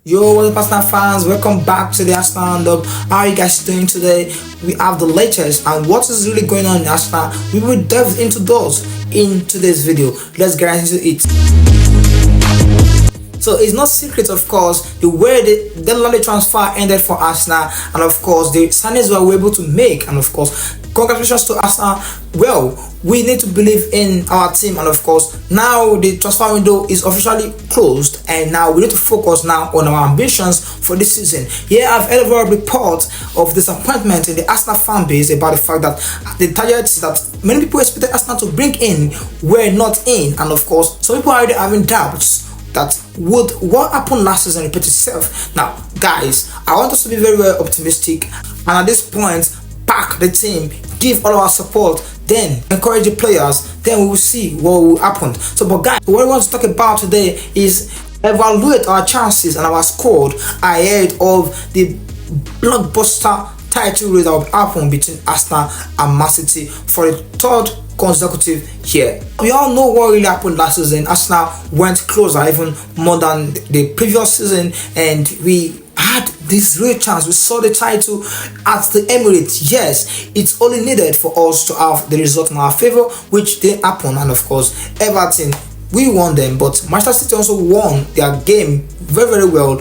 Yo, what's up, Arsenal fans? Welcome back to the Arsenal Roundup. How are you guys doing today? We have the latest and what is really going on in Arsenal. We will delve into those in today's video. Let's get into it. So it's not secret, of course, the way the deadline transfer ended for Arsenal, and of course the signings we were able to make, and of course congratulations to Arsenal. Well, we need to believe in our team, and of course now the transfer window is officially closed, and now we need to focus now on our ambitions for this season. Here I've heard a report of disappointment in the Arsenal fan base about the fact that the targets that many people expected Arsenal to bring in were not in, and of course some people are already having doubts that would what happened last season repeat itself. Now guys, I want us to be very optimistic, and at this point back the team, give all our support, then encourage the players, then we will see what will happen. So but guys, what we want to talk about today is evaluate our chances and our squad ahead of the blockbuster title race that will happen between Arsenal and Man City for the third consecutive year. We all know what really happened last season. Arsenal went closer even more than the previous season, and we had this real chance. We saw the title at the Emirates. Yes, it's only needed for us to have the result in our favor, which didn't happen. And of course Everton, we won them, but Manchester City also won their game very well,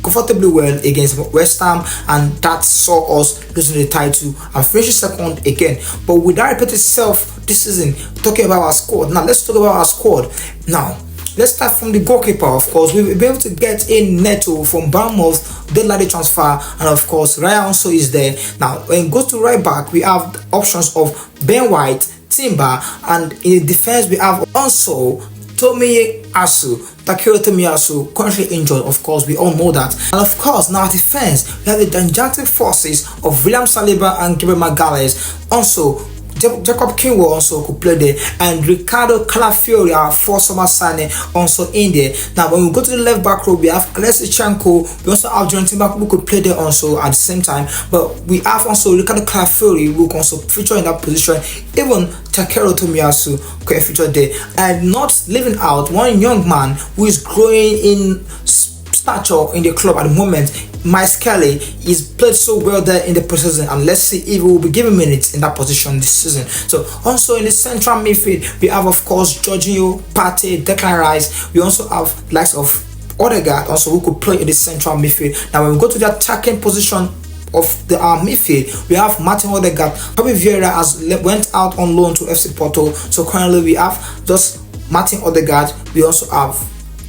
comfortably well against West Ham, and that saw us losing the title and finishing second again. But with that repeat itself this season, talking about our squad. Now let's talk about our squad. Now let's start from the goalkeeper. Of course, we'll be able to get in Neto from Bournemouth, deadline transfer, and of course Ryan also is there. Now when it goes to right back, we have the options of Ben White, Timber, and in the defense we have also Takehiro Tomiyasu, currently injured. Of course, we all know that. And of course, now defense, we have the gigantic forces of William Saliba and Gabriel Magalhaes. Also, Jacob Kinwo also could play there, and Ricardo Calafiori, our first summer signing, also in there. Now when we go to the left back row, we have Alexis. We also have Jonathan Timber who could play there also at the same time, but we have also Ricardo Calafiori who can also feature in that position. Even Takehiro Tomiyasu could feature there, and not leaving out one young man who is growing in stature in the club at the moment. Miles Kelly is played so well there in the preseason, and let's see if he will be given minutes in that position this season. So also in the central midfield, we have of course Jorginho, Partey, Declan Rice. We also have likes of Odegaard also who could play in the central midfield. Now when we go to the attacking position of the midfield, we have Martin Odegaard. Fabi Vieira has went out on loan to FC Porto, so currently we have just Martin Odegaard. We also have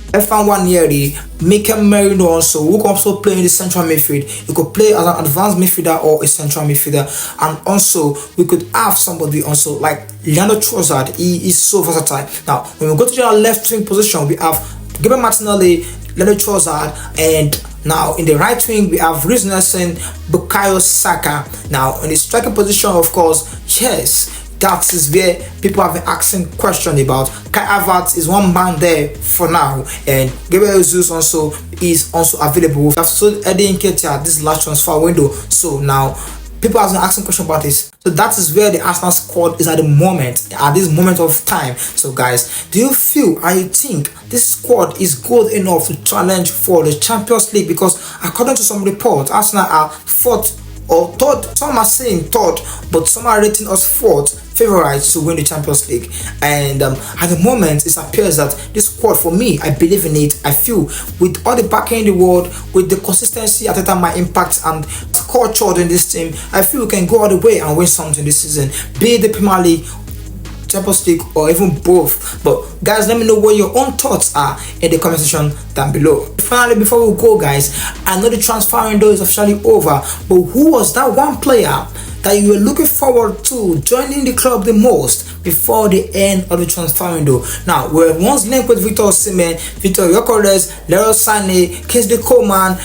F1 Wanyeri, Mikel Merino also, who can also play in the central midfield. He could play as an advanced midfielder or a central midfielder. And also we could have somebody also like Leandro Trossard. He is so versatile. Now when we go to the left wing position, we have Gabriel Martinelli, Leandro Trossard, and now in the right wing we have Reece Nelson, Bukayo Saka. Now in the striking position, of course, yes, that is where people have been asking questions about. Kai Havertz is one man there for now, and Gabriel Jesus also is also available. We have sold Eddie Nketiah this last transfer window, so now people have been asking questions about this. So that is where the Arsenal squad is at the moment, at this moment of time. So guys, do you feel and you think this squad is good enough to challenge for the Champions League? Because according to some reports, Arsenal are fourth or third. Some are saying third, but some are rating us fourth favorites to win the Champions League. And at the moment it appears that this squad, for me, I believe in it. I feel with all the backing in the world, with the consistency Arteta might impact and culture in this team, I feel we can go all the way and win something this season, be it the Premier League, Champions League, or even both. But guys, let me know what your own thoughts are in the comment section down below. Finally, before we go guys, I know the transfer window is officially over, but who was that one player that you were looking forward to joining the club the most before the end of the transfer window? Now we were once linked with Victor Osimhen, Victor Gyökeres, Leroy Sané, Kingsley Coman,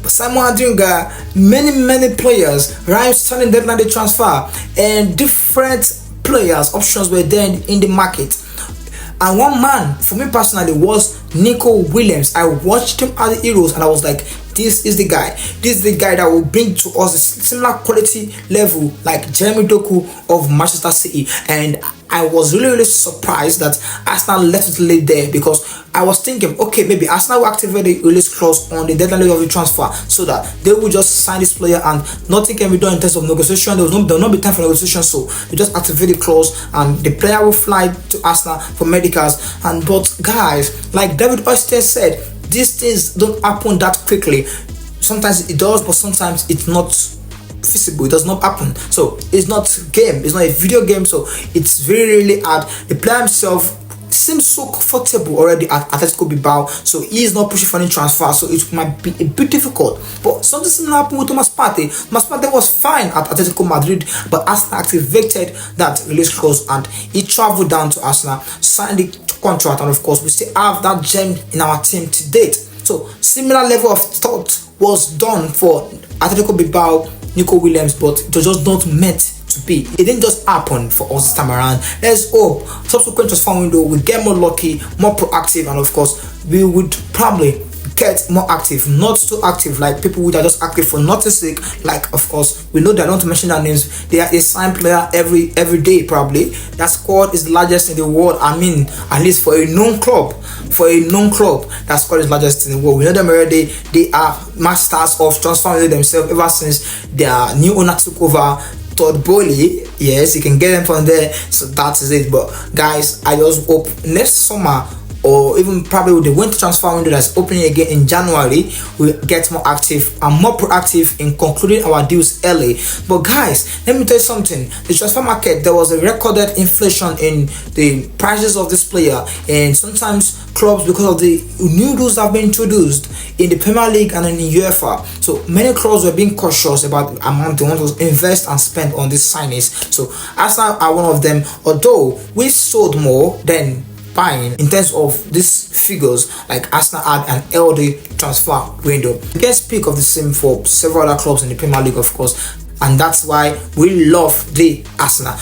Samuel Adingra, many players. Ryan Sterling deadline the transfer, and different players options were there in the market. And one man for me personally was Nico Williams. I watched him at the Heroes and I was like, this is the guy. This is the guy that will bring to us a similar quality level like Jeremy Doku of Manchester City. And I was really surprised that Arsenal left it late there, because I was thinking, okay, maybe Arsenal will activate the release clause on the deadline of the transfer so that they will just sign this player and nothing can be done in terms of negotiation. There will not be time for negotiation, so they just activate the clause and the player will fly to Arsenal for medicals. And but guys, like David Oyster said, these things don't happen that quickly. Sometimes it does, but sometimes it's not feasible. It does not happen. So it's not game, it's not a video game, so it's very really hard. The player himself seems so comfortable already at Atletico Bilbao, so he is not pushing for any transfer, so it might be a bit difficult. But something similar happened with Thomas Partey. Thomas Partey was fine at Atletico Madrid, but Arsenal activated that release clause and he traveled down to Arsenal, signed the contract, and of course we still have that gem in our team to date. So similar level of thought was done for Atletico Bilbao, Nico Williams, but it was just not meant to be. It didn't just happen for us this time around. Let's hope subsequent transfer window we get more lucky, more proactive, and of course we would probably get more active, not so active like people who are just active for nothing's sake. Like, of course, we know that, not to mention their names, they are a signed player every day probably. That squad is the largest in the world. I mean, at least for a known club, that squad is largest in the world. We know them already. They are masters of transferring themselves ever since their new owner took over, Todd Bowley. Yes, you can get them from there. So that is it. But guys, I just hope next summer, or even probably with the winter transfer window that's opening again in January, we get more active and more proactive in concluding our deals early. But guys, let me tell you something. The transfer market, there was a recorded inflation in the prices of this player, and sometimes clubs, because of the new rules that have been introduced in the Premier League and in the UEFA, so many clubs were being cautious about the amount they want to invest and spend on these signings. So Arsenal are one of them, although we sold more than buying in terms of these figures. Like Arsenal had an LD transfer window. You can speak of the same for several other clubs in the Premier League, of course, and that's why we love the Arsenal.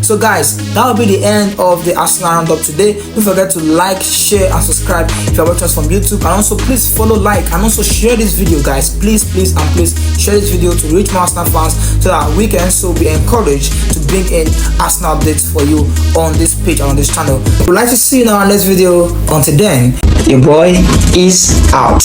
So guys, that will be the end of the Arsenal Roundup today. Don't forget to like, share, and subscribe if you are watching us from YouTube. And also please follow, like, and also share this video, guys. Please share this video to reach more Arsenal fans, so that we can also be encouraged to bring in Arsenal updates for you on this page and on this channel. We'd like to see you in our next video. Until then, your boy is out.